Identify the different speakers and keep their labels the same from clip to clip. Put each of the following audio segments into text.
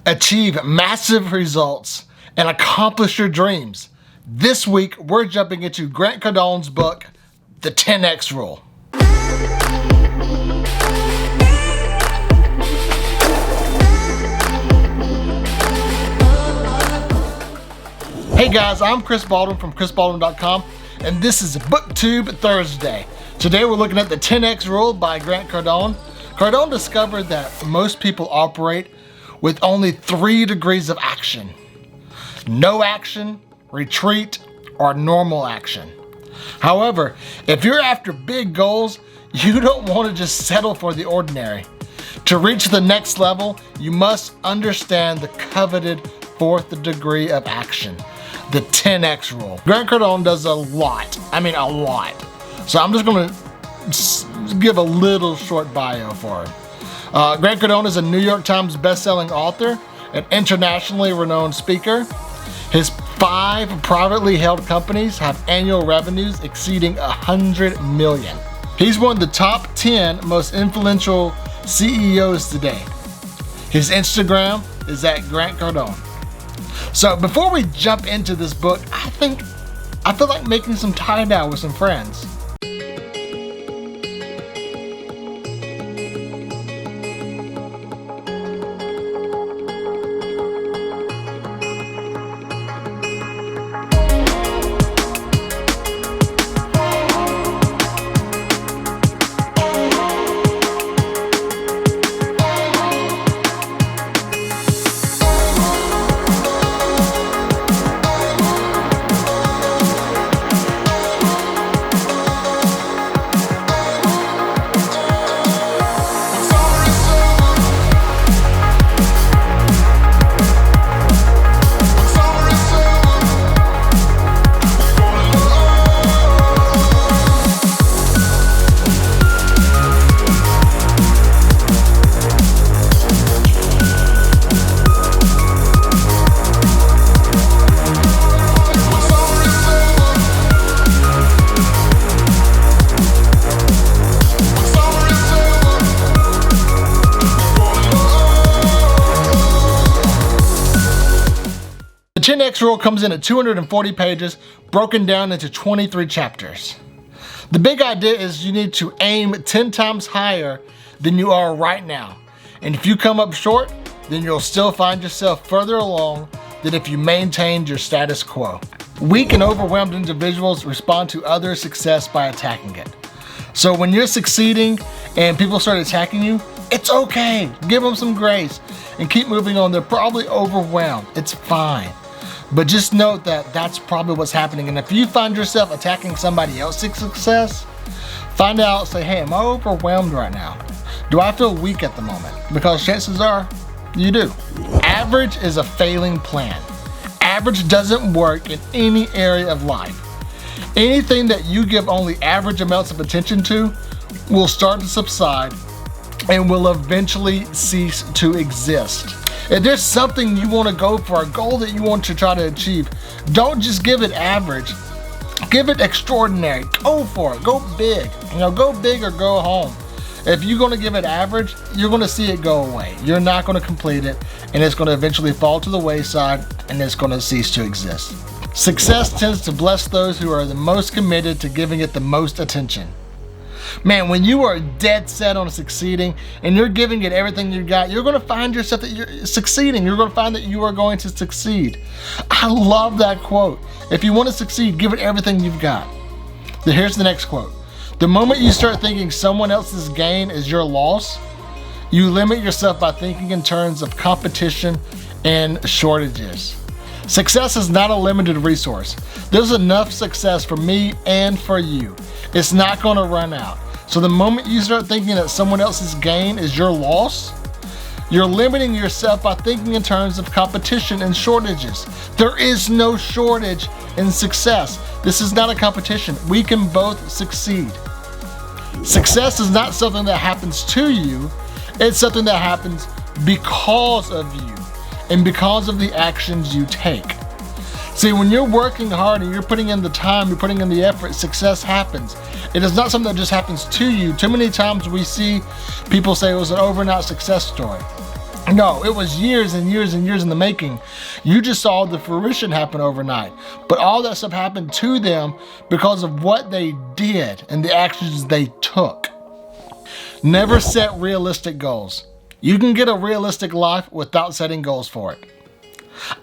Speaker 1: achieve massive results, and accomplish your dreams. This week, we're jumping into Grant Cardone's book, The 10X Rule. Hey guys, I'm Chris Baldwin from chrisbaldwin.com, and this is BookTube Thursday. Today we're looking at The 10X Rule by Grant Cardone. Cardone discovered that most people operate with only 3 degrees of action: no action, retreat, or normal action. However, if you're after big goals, you don't want to just settle for the ordinary. To reach the next level, you must understand the coveted 4th degree of action, the 10X rule. Grant Cardone does a lot. A lot. So I'm just gonna give a little short bio for him. Grant Cardone is a New York Times best-selling author, an internationally renowned speaker. His 5 privately held companies have annual revenues exceeding $100 million. He's one of the top 10 most influential CEOs today. His Instagram is at Grant Cardone. So before we jump into this book, I feel like making some tie-dye with some friends. The 10X rule comes in at 240 pages, broken down into 23 chapters. The big idea is you need to aim 10 times higher than you are right now. And if you come up short, then you'll still find yourself further along than if you maintained your status quo. Weak and overwhelmed individuals respond to other success by attacking it. So when you're succeeding and people start attacking you, it's okay. Give them some grace and keep moving on. They're probably overwhelmed. It's fine. But just note that that's probably what's happening. And if you find yourself attacking somebody else's success, find out, say, hey, am I overwhelmed right now? Do I feel weak at the moment? Because chances are you do. Average is a failing plan. Average doesn't work in any area of life. Anything that you give only average amounts of attention to will start to subside and will eventually cease to exist. If there's something you want to go for, a goal that you want to try to achieve, don't just give it average. Give it extraordinary. Go for it. Go big. Go big or go home. If you're going to give it average, you're going to see it go away. You're not going to complete it, and it's going to eventually fall to the wayside, and it's going to cease to exist. Success tends to bless those who are the most committed to giving it the most attention. Man, when you are dead set on succeeding and you're giving it everything you got, you're going to find yourself that you're succeeding. You're going to find that you are going to succeed. I love that quote. If you want to succeed, give it everything you've got. Then here's the next quote. The moment you start thinking someone else's gain is your loss, you limit yourself by thinking in terms of competition and shortages. Success is not a limited resource. There's enough success for me and for you. It's not going to run out. So the moment you start thinking that someone else's gain is your loss, you're limiting yourself by thinking in terms of competition and shortages. There is no shortage in success. This is not a competition. We can both succeed. Success is not something that happens to you. It's something that happens because of you and because of the actions you take. See, when you're working hard and you're putting in the time, you're putting in the effort, success happens. It is not something that just happens to you. Too many times we see people say it was an overnight success story. No, it was years and years and years in the making. You just saw the fruition happen overnight. But all that stuff happened to them because of what they did and the actions they took. Never set realistic goals. You can get a realistic life without setting goals for it.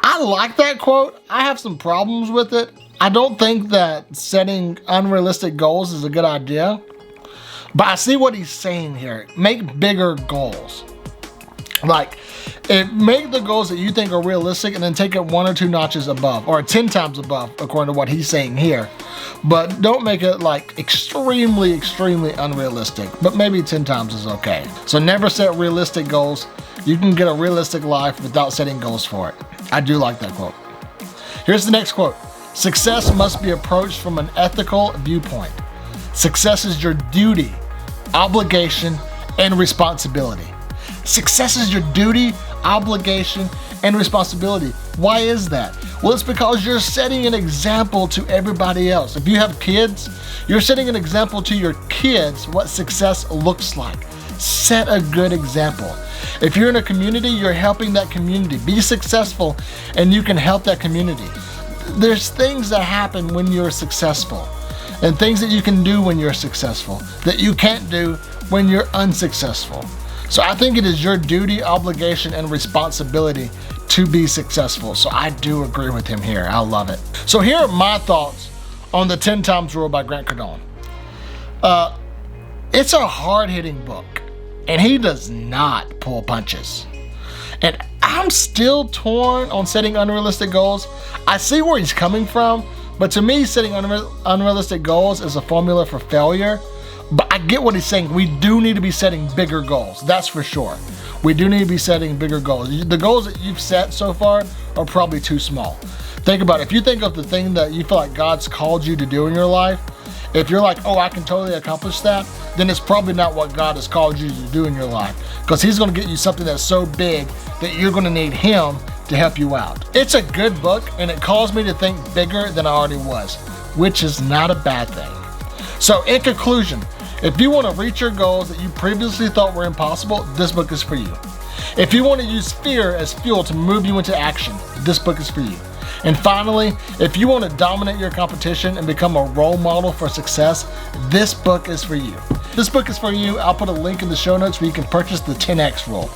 Speaker 1: I like that quote. I have some problems with it. I don't think that setting unrealistic goals is a good idea. But I see what he's saying here. Make bigger goals. Like, make the goals that you think are realistic and then take it 1 or 2 notches above, or 10 times above, according to what he's saying here. But don't make it like extremely, extremely unrealistic, but maybe 10 times is okay. So never set realistic goals. You can get a realistic life without setting goals for it. I do like that quote. Here's the next quote. Success must be approached from an ethical viewpoint. Success is your duty, obligation, and responsibility. Success is your duty, obligation, and responsibility. Why is that? Well, it's because you're setting an example to everybody else. If you have kids, you're setting an example to your kids what success looks like. Set a good example. If you're in a community, you're helping that community be successful, and you can help that community. There's things that happen when you're successful, and things that you can do when you're successful that you can't do when you're unsuccessful. So I think it is your duty, obligation, and responsibility to be successful. So I do agree with him here. I love it. So here are my thoughts on the 10 Times Rule by Grant Cardone. It's a hard-hitting book, and he does not pull punches. And I'm still torn on setting unrealistic goals. I see where he's coming from, but to me, setting unrealistic goals is a formula for failure. But I get what he's saying. We do need to be setting bigger goals. That's for sure. We do need to be setting bigger goals. The goals that you've set so far are probably too small. Think about it. If you think of the thing that you feel like God's called you to do in your life, if you're like, oh, I can totally accomplish that, then it's probably not what God has called you to do in your life. Because he's going to get you something that's so big that you're going to need him to help you out. It's a good book, and it caused me to think bigger than I already was, which is not a bad thing. So in conclusion, if you want to reach your goals that you previously thought were impossible, this book is for you. If you want to use fear as fuel to move you into action, this book is for you. And finally, if you want to dominate your competition and become a role model for success, this book is for you. This book is for you. I'll put a link in the show notes where you can purchase the 10X rule.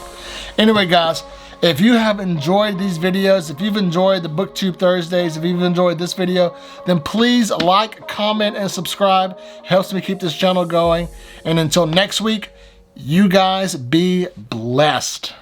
Speaker 1: Anyway, guys, if you have enjoyed these videos, if you've enjoyed the BookTube Thursdays, if you've enjoyed this video, then please like, comment, and subscribe. Helps me keep this channel going. And until next week, you guys be blessed.